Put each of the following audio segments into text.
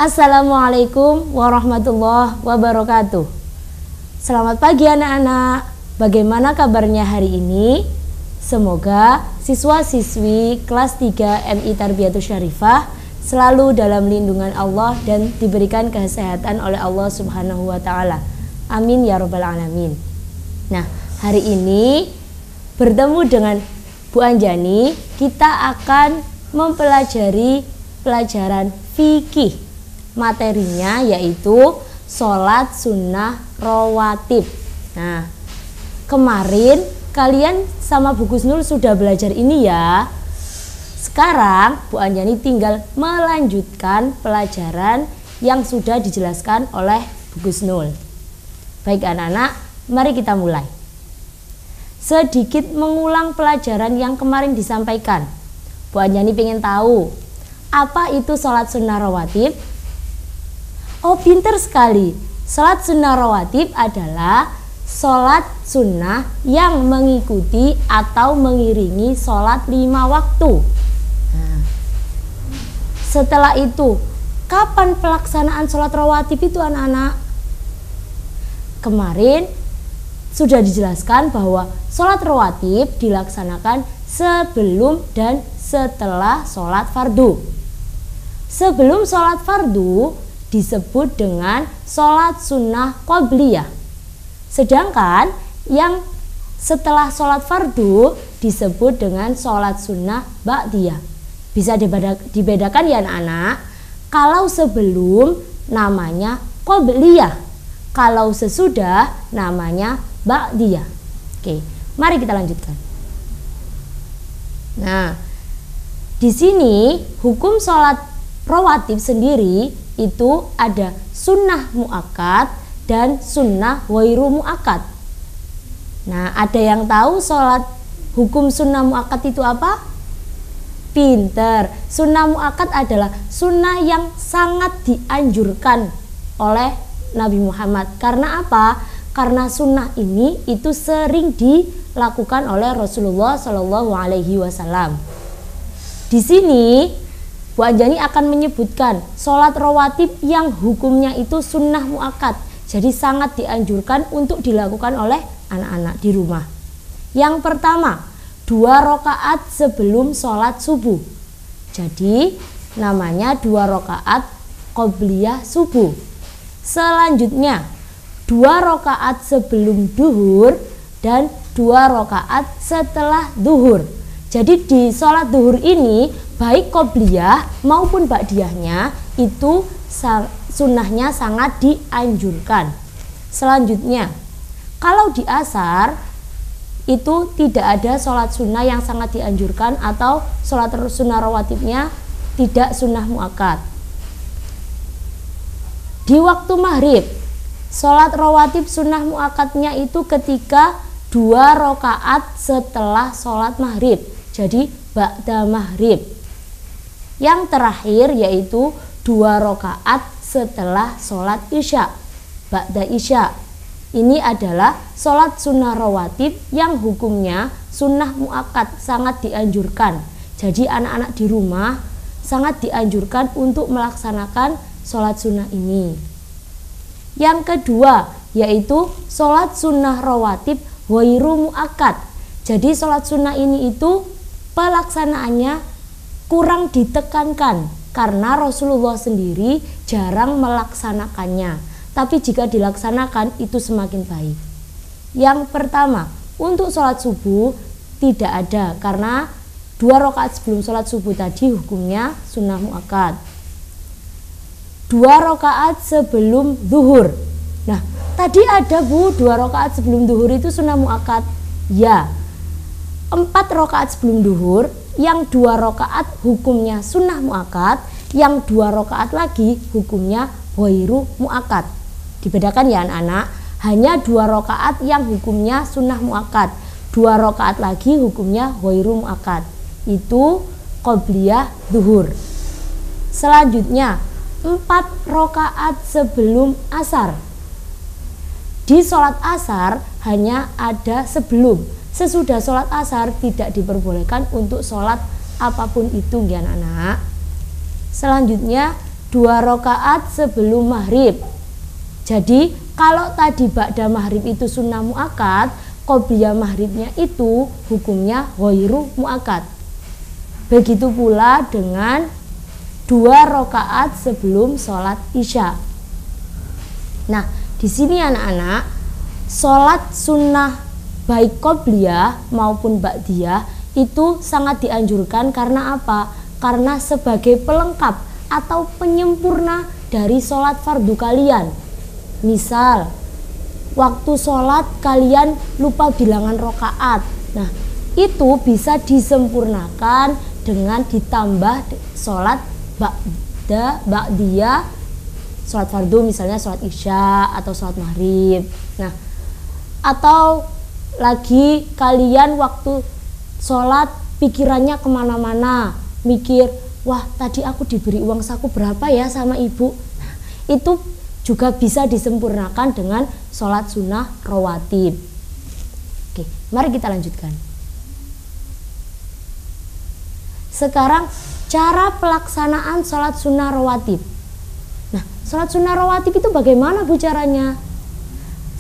Assalamualaikum warahmatullahi wabarakatuh. Selamat pagi anak-anak. Bagaimana kabarnya hari ini? Semoga siswa-siswi kelas 3 MI Tarbiyatus Syarifah selalu dalam lindungan Allah dan diberikan kesehatan oleh Allah Subhanahu wa taala. Amin ya rabbal alamin. Nah, hari ini bertemu dengan Bu Anjani, kita akan mempelajari pelajaran fikih. Materinya yaitu sholat sunnah rawatib. Nah, kemarin kalian sama Bu Gusnul sudah belajar ini ya. Sekarang Bu Anjani tinggal melanjutkan pelajaran yang sudah dijelaskan oleh Bu Gusnul. Baik anak-anak, mari kita mulai. Sedikit mengulang pelajaran yang kemarin disampaikan. Bu Anjani pengen tahu apa itu sholat sunnah rawatib. Oh, pinter sekali. Sholat sunnah rawatib adalah sholat sunnah yang mengikuti atau mengiringi sholat 5 waktu. Nah, setelah itu, kapan pelaksanaan sholat rawatib itu anak-anak? Kemarin sudah dijelaskan bahwa sholat rawatib dilaksanakan sebelum dan setelah sholat fardu. Sebelum sholat fardu disebut dengan sholat sunnah qobliyah. Sedangkan yang setelah sholat fardu disebut dengan sholat sunnah ba'diyah. Bisa dibedakan ya anak-anak. Kalau sebelum namanya qobliyah, kalau sesudah namanya ba'diyah. Oke, mari kita lanjutkan. Nah, di sini hukum sholat rawatib sendiri itu ada sunnah muakkad dan sunnah ghairu muakkad. Nah, ada yang tahu sholat hukum sunnah muakkad itu apa? Pinter. Sunnah muakkad adalah sunnah yang sangat dianjurkan oleh Nabi Muhammad. Karena apa? Karena sunnah ini itu sering dilakukan oleh Rasulullah Shallallahu Alaihi Wasallam. Di sini Bu Anjani akan menyebutkan sholat rawatib yang hukumnya itu sunnah muakkad. Jadi sangat dianjurkan untuk dilakukan oleh anak-anak di rumah. Yang pertama, 2 rakaat sebelum sholat subuh. Jadi namanya 2 rakaat qobliyah subuh. Selanjutnya 2 rakaat sebelum duhur dan 2 rakaat setelah duhur. Jadi di sholat duhur ini baik qobliyah maupun ba'diyahnya itu sunnahnya sangat dianjurkan. Selanjutnya, kalau di asar itu tidak ada sholat sunnah yang sangat dianjurkan atau sholat sunnah rawatibnya tidak sunnah muakkad. Di waktu maghrib, sholat rawatib sunnah muakkadnya itu ketika 2 rakaat setelah sholat maghrib. Jadi ba'da maghrib. Yang terakhir yaitu 2 rakaat setelah sholat isya, ba'da isya. Ini adalah sholat sunnah rawatib yang hukumnya sunnah muakkad, sangat dianjurkan. Jadi anak-anak di rumah sangat dianjurkan untuk melaksanakan sholat sunnah ini. Yang kedua yaitu sholat sunnah rawatib ghairu muakkad. Jadi sholat sunnah ini itu pelaksanaannya kurang ditekankan karena Rasulullah sendiri jarang melaksanakannya. Tapi jika dilaksanakan itu semakin baik. Yang pertama, untuk sholat subuh tidak ada karena 2 rakaat sebelum sholat subuh tadi hukumnya sunnah muakkad. 2 rakaat sebelum zuhur. Nah, tadi ada Bu, 2 rakaat sebelum zuhur itu sunnah muakkad. Ya. 4 rakaat sebelum duhur, yang 2 rakaat hukumnya sunnah muakkad, yang 2 rakaat lagi hukumnya ghairu muakkad. Dibedakan ya anak-anak, hanya 2 rakaat yang hukumnya sunnah muakkad, 2 rakaat lagi hukumnya ghairu muakkad. Itu qobliyah duhur. Selanjutnya 4 rakaat sebelum asar. Di sholat asar hanya ada sebelum. Sesudah sholat asar tidak diperbolehkan untuk sholat apapun itu ya anak-anak. Selanjutnya 2 rakaat sebelum maghrib. Jadi kalau tadi ba'da maghrib itu sunnah muakkad, qobliyah maghribnya itu hukumnya ghairu muakkad. Begitu pula dengan 2 rakaat sebelum sholat isya. Nah, di sini anak-anak, sholat sunnah baik qobliyah maupun ba'diyah itu sangat dianjurkan karena apa? Karena sebagai pelengkap atau penyempurna dari sholat fardu kalian. Misal, waktu sholat kalian lupa bilangan rakaat. Nah, itu bisa disempurnakan dengan ditambah sholat ba'diyah, sholat fardu misalnya sholat isya atau sholat maghrib. Nah, atau lagi kalian waktu sholat pikirannya kemana-mana, mikir, wah tadi aku diberi uang saku berapa ya sama ibu. Nah, itu juga bisa disempurnakan dengan sholat sunnah rawatib. Oke, mari kita lanjutkan. Sekarang cara pelaksanaan sholat sunnah rawatib. Nah, sholat sunnah rawatib itu bagaimana bu caranya?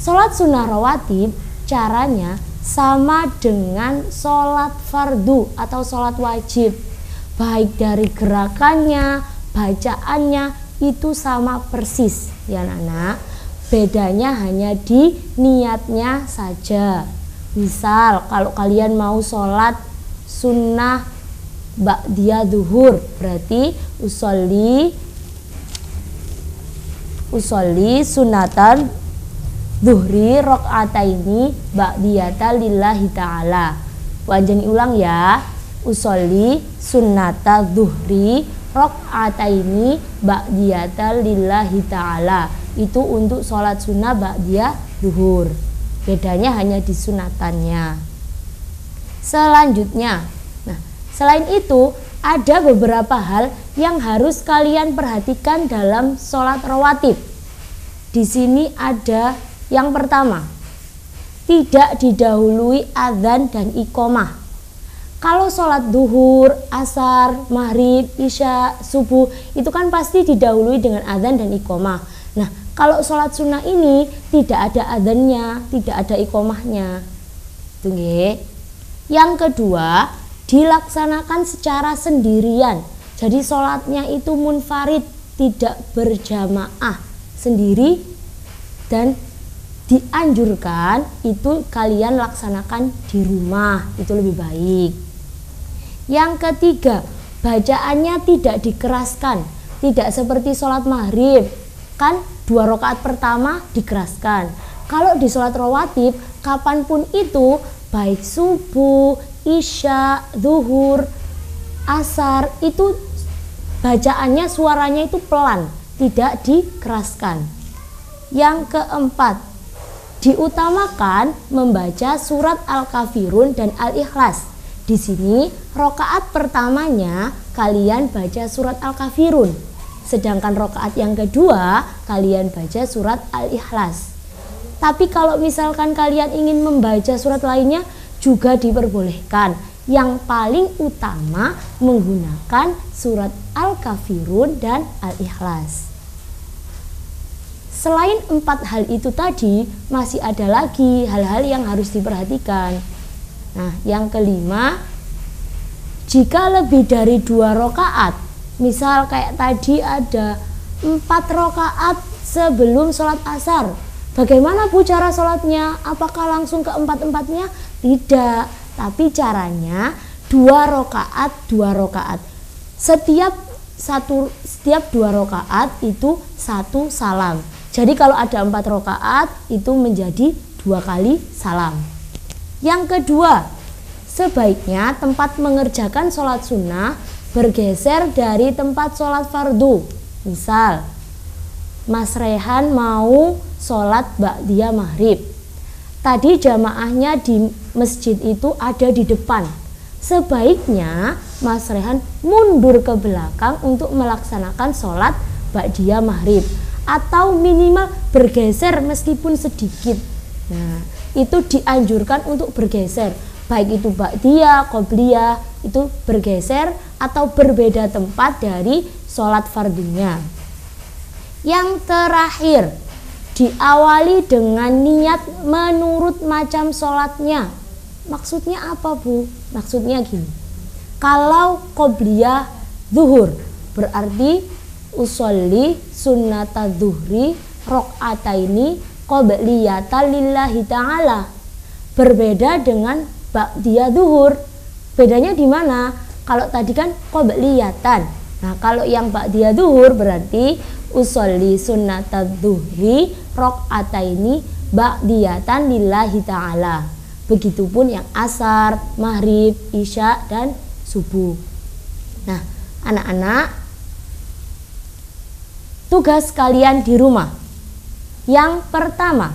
Sholat sunnah rawatib caranya sama dengan sholat fardu atau sholat wajib. Baik dari gerakannya, bacaannya itu sama persis ya anak-anak. Bedanya hanya di niatnya saja. Misal kalau kalian mau sholat sunnah ba'diyah zuhur, berarti usolli sunatan zuhri rakaataini ba'diyata lillahi ta'ala. Wanjani ulang ya. Usolli sunnata zuhri rakaataini ba'diyata lillahi ta'ala. Itu untuk sholat sunnah ba'diyah zuhur. Bedanya hanya di sunatannya. Selanjutnya, nah, selain itu ada beberapa hal yang harus kalian perhatikan dalam sholat rawatib. Di sini ada yang pertama, tidak didahului adzan dan iqomah. Kalau sholat duhur, asar, maghrib, isya, subuh itu kan pasti didahului dengan adzan dan iqomah. Nah, kalau sholat sunnah ini tidak ada adzannya, tidak ada iqomahnya. Tunggu. Yang kedua, dilaksanakan secara sendirian. Jadi sholatnya itu munfarid, tidak berjamaah, sendiri, dan dianjurkan itu kalian laksanakan di rumah, itu lebih baik. Yang ketiga, bacaannya tidak dikeraskan, tidak seperti sholat maghrib, kan 2 rakaat pertama dikeraskan. Kalau di sholat rawatib, kapanpun itu, baik subuh, isya, zuhur, asar, itu bacaannya, suaranya itu pelan, tidak dikeraskan. Yang keempat, diutamakan membaca surat Al-Kafirun dan Al-Ikhlas. Di sini rakaat pertamanya kalian baca surat Al-Kafirun, sedangkan rakaat yang kedua kalian baca surat Al-Ikhlas. Tapi kalau misalkan kalian ingin membaca surat lainnya juga diperbolehkan. Yang paling utama menggunakan surat Al-Kafirun dan Al-Ikhlas. Selain 4 hal itu tadi, masih ada lagi hal-hal yang harus diperhatikan. Nah, yang kelima, jika lebih dari 2 rakaat, misal kayak tadi ada 4 rakaat sebelum sholat asar, bagaimana bu cara sholatnya? Apakah langsung ke 4-4-nya? Tidak, tapi caranya 2 rakaat, 2 rakaat. Setiap 2 rakaat itu 1 salam. Jadi kalau ada 4 rakaat itu menjadi 2 kali salam. Yang kedua, sebaiknya tempat mengerjakan sholat sunnah bergeser dari tempat sholat fardu. Misal, Mas Rehan mau sholat ba'diyah maghrib. Tadi jamaahnya di masjid itu ada di depan. Sebaiknya Mas Rehan mundur ke belakang untuk melaksanakan sholat ba'diyah maghrib. Atau minimal bergeser meskipun sedikit. Nah, itu dianjurkan untuk bergeser. Baik itu ba'diyah, qobliyah, itu bergeser atau berbeda tempat dari sholat fardunya. Yang terakhir, diawali dengan niat menurut macam sholatnya. Maksudnya apa, Bu? Maksudnya gini, kalau qobliyah zuhur berarti usolli sunnata zuhri rok'ataini qobliyatan lillahi ta'ala. Berbeda dengan ba'diyah zuhur. Bedanya di mana? Kalau tadi kan qobliyatan. Nah, kalau yang ba'diyah zuhur berarti usolli sunnata zuhri rok'ataini ba'diyatan lillahi ta'ala. Begitupun yang asar, maghrib, isya, dan subuh. Nah, anak-anak, tugas kalian di rumah. Yang pertama,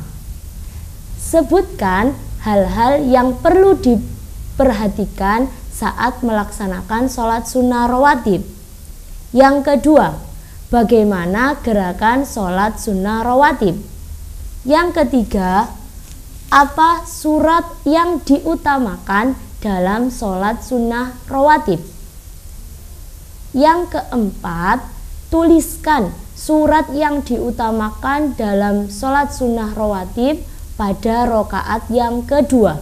sebutkan hal-hal yang perlu diperhatikan saat melaksanakan sholat sunnah rawatib. Yang kedua, bagaimana gerakan sholat sunnah rawatib. Yang ketiga, apa surat yang diutamakan dalam sholat sunnah rawatib. Yang keempat, tuliskan surat yang diutamakan dalam sholat sunnah rawatib pada rokaat yang kedua.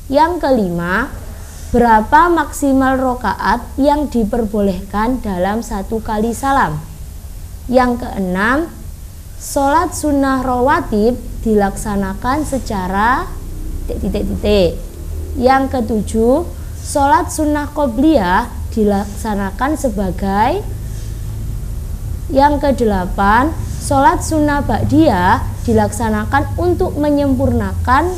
Yang kelima, berapa maksimal rokaat yang diperbolehkan dalam satu kali salam. Yang keenam, sholat sunnah rawatib dilaksanakan secara titik-titik. Yang ketujuh, sholat sunnah qobliyah dilaksanakan sebagai. Yang kedelapan, sholat sunnah ba'diyah dilaksanakan untuk menyempurnakan.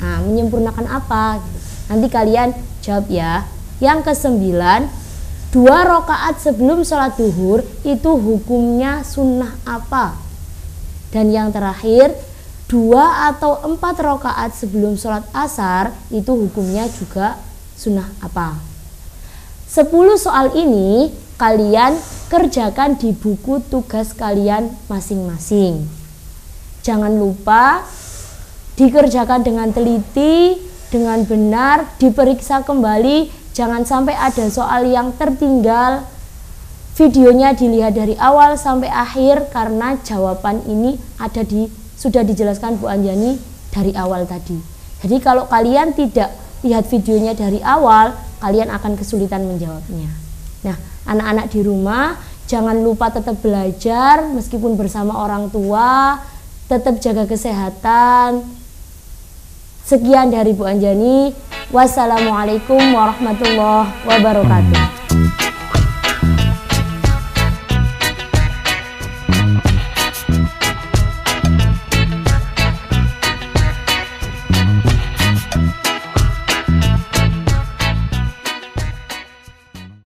Nah, menyempurnakan apa? Nanti kalian jawab ya. Yang kesembilan, 2 rakaat sebelum sholat duhur itu hukumnya sunnah apa? Dan yang terakhir, 2 atau 4 rakaat sebelum sholat asar itu hukumnya juga sunnah apa? 10 soal ini kalian kerjakan di buku tugas kalian masing-masing. Jangan lupa dikerjakan dengan teliti, dengan benar, diperiksa kembali. Jangan sampai ada soal yang tertinggal. Videonya dilihat dari awal sampai akhir karena jawaban ini sudah dijelaskan Bu Anjani dari awal tadi. Jadi kalau kalian tidak lihat videonya dari awal, kalian akan kesulitan menjawabnya. Nah, anak-anak di rumah jangan lupa tetap belajar meskipun bersama orang tua, tetap jaga kesehatan. Sekian dari Bu Anjani. Wassalamualaikum warahmatullahi wabarakatuh.